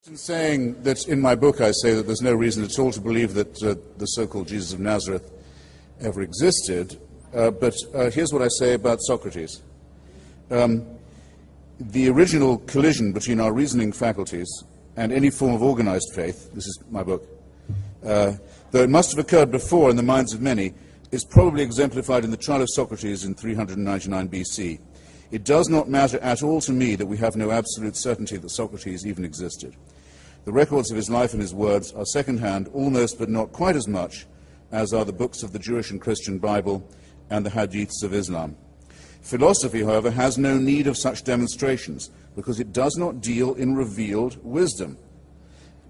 In saying that in my book I say that there's no reason at all to believe that the so-called Jesus of Nazareth ever existed, but here's what I say about Socrates. The original collision between our reasoning faculties and any form of organized faith, this is my book, though it must have occurred before in the minds of many, is probably exemplified in the trial of Socrates in 399 BC. It does not matter at all to me that we have no absolute certainty that Socrates even existed. The records of his life and his words are second-hand, almost but not quite as much as are the books of the Jewish and Christian Bible and the hadiths of Islam. Philosophy, however, has no need of such demonstrations because it does not deal in revealed wisdom.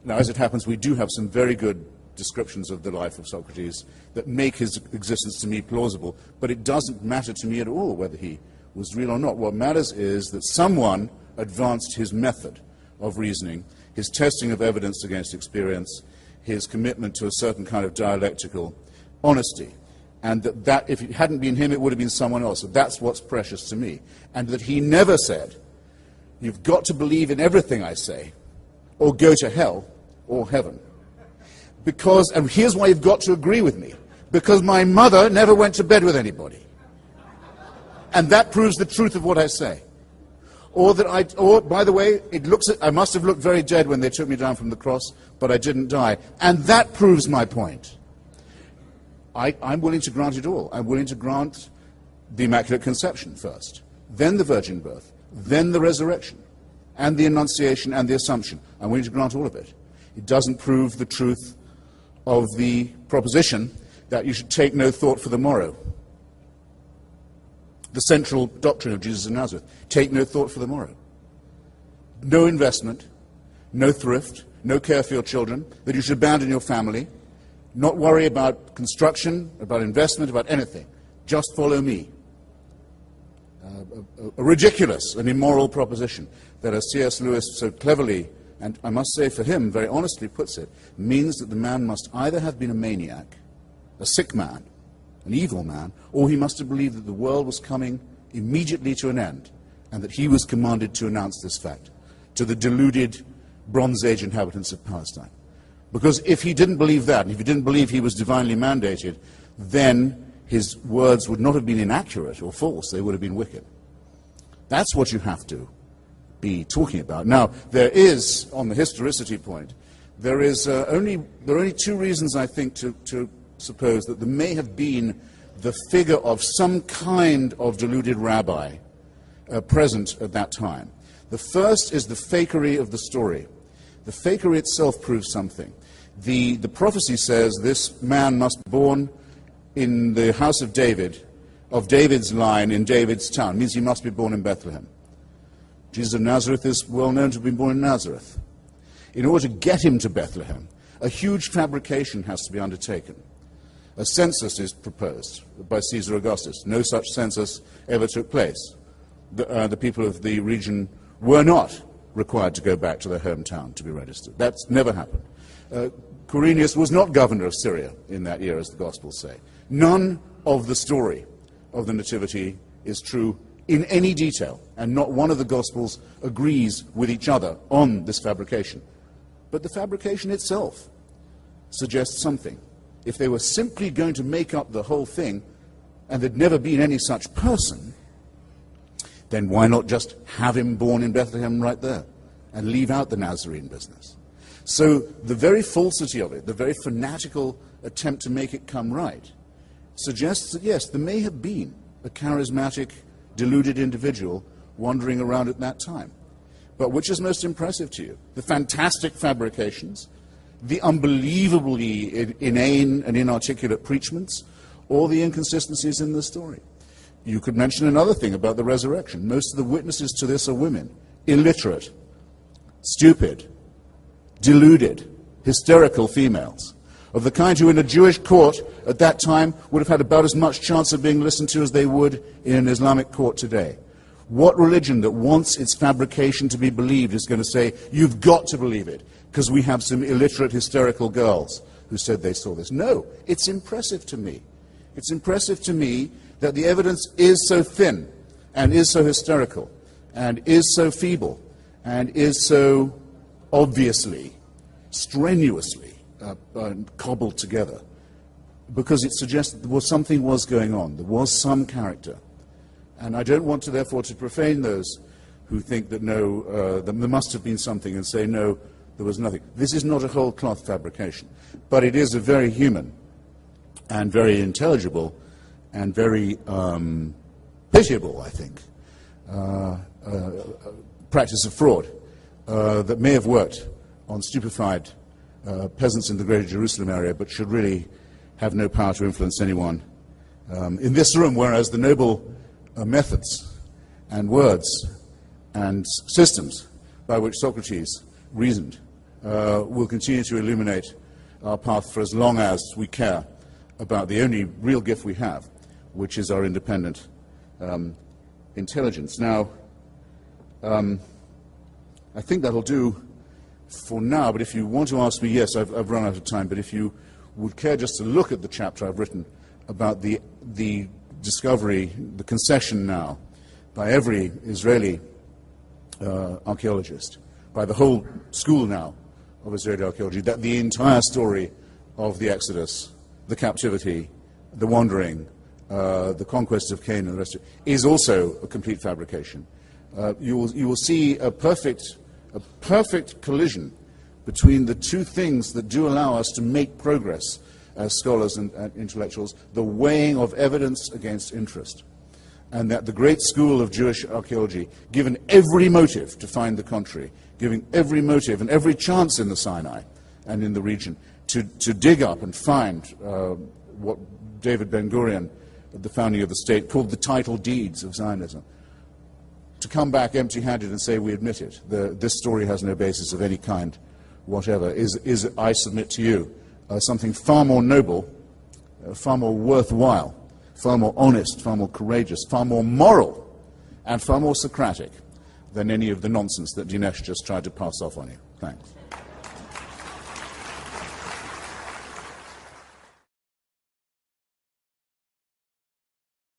Now, as it happens, we do have some very good descriptions of the life of Socrates that make his existence to me plausible, but it doesn't matter to me at all whether he was real or not. What matters is that someone advanced his method of reasoning, his testing of evidence against experience, his commitment to a certain kind of dialectical honesty, and that if it hadn't been him, it would have been someone else. So that's what's precious to me. And that he never said, you've got to believe in everything I say, or go to hell, or heaven. Because, and here's why you've got to agree with me, because my mother never went to bed with anybody. And that proves the truth of what I say. Or by the way, I must have looked very dead when they took me down from the cross, but I didn't die. And that proves my point. I'm willing to grant it all. I'm willing to grant the Immaculate Conception first, then the virgin birth, then the resurrection, and the Annunciation and the Assumption. I'm willing to grant all of it. It doesn't prove the truth of the proposition that you should take no thought for the morrow. The central doctrine of Jesus of Nazareth, take no thought for the morrow. No investment, no thrift, no care for your children, that you should abandon your family, not worry about construction, about investment, about anything. Just follow me. A ridiculous and immoral proposition that, as C.S. Lewis so cleverly, and I must say for him, very honestly puts it, means that the man must either have been a maniac, a sick man, an evil man, or he must have believed that the world was coming immediately to an end, and that he was commanded to announce this fact to the deluded Bronze Age inhabitants of Palestine. Because if he didn't believe that, and if he didn't believe he was divinely mandated, then his words would not have been inaccurate or false, they would have been wicked. That's what you have to be talking about. Now, there is, on the historicity point, there are only two reasons, I think, to suppose that there may have been the figure of some kind of deluded rabbi present at that time. The first is the fakery of the story. The fakery itself proves something. The prophecy says this man must be born in the house of David, of David's line in David's town. It means he must be born in Bethlehem. Jesus of Nazareth is well known to have been born in Nazareth. In order to get him to Bethlehem, a huge fabrication has to be undertaken. A census is proposed by Caesar Augustus. No such census ever took place. The people of the region were not required to go back to their hometown to be registered. That's never happened. Quirinius was not governor of Syria in that year, as the Gospels say. None of the story of the Nativity is true in any detail, and not one of the Gospels agrees with each other on this fabrication. But the fabrication itself suggests something. If they were simply going to make up the whole thing, and there'd never been any such person, then why not just have him born in Bethlehem right there, and leave out the Nazarene business? So the very falsity of it, the very fanatical attempt to make it come right, suggests that yes, there may have been a charismatic, deluded individual wandering around at that time. But which is most impressive to you? The fantastic fabrications, the unbelievably inane and inarticulate preachments, or the inconsistencies in the story? You could mention another thing about the resurrection. Most of the witnesses to this are women, illiterate, stupid, deluded, hysterical females, of the kind who in a Jewish court at that time would have had about as much chance of being listened to as they would in an Islamic court today. What religion that wants its fabrication to be believed is going to say, you've got to believe it, because we have some illiterate, hysterical girls who said they saw this? No, it's impressive to me. It's impressive to me that the evidence is so thin, and is so hysterical, and is so feeble, and is so obviously, strenuously cobbled together, because it suggests that something was going on. There was some character. And I don't want to, therefore, to profane those who think that no, that there must have been something, and say, no, there was nothing. This is not a whole cloth fabrication, but it is a very human and very intelligible and very pitiable, I think, practice of fraud that may have worked on stupefied peasants in the Greater Jerusalem area, but should really have no power to influence anyone in this room, whereas the noble methods and words and systems by which Socrates reasoned will continue to illuminate our path for as long as we care about the only real gift we have, which is our independent intelligence. Now, I think that'll do for now, but if you want to ask me, yes, I've run out of time, but if you would care just to look at the chapter I've written about the discovery, the concession now, by every Israeli archaeologist, by the whole school now of Israeli archaeology, that the entire story of the Exodus, the captivity, the wandering, the conquest of Canaan, and the rest of it, is also a complete fabrication. You will see a perfect collision between the two things that do allow us to make progress as scholars and intellectuals, the weighing of evidence against interest. And that the great school of Jewish archaeology, given every motive to find the contrary, giving every motive and every chance in the Sinai and in the region to dig up and find what David Ben-Gurion, at the founding of the state, called the title deeds of Zionism, to come back empty-handed and say, we admit it, this story has no basis of any kind whatever, is I submit to you, something far more noble, far more worthwhile, far more honest, far more courageous, far more moral, and far more Socratic than any of the nonsense that Dinesh just tried to pass off on you. Thanks.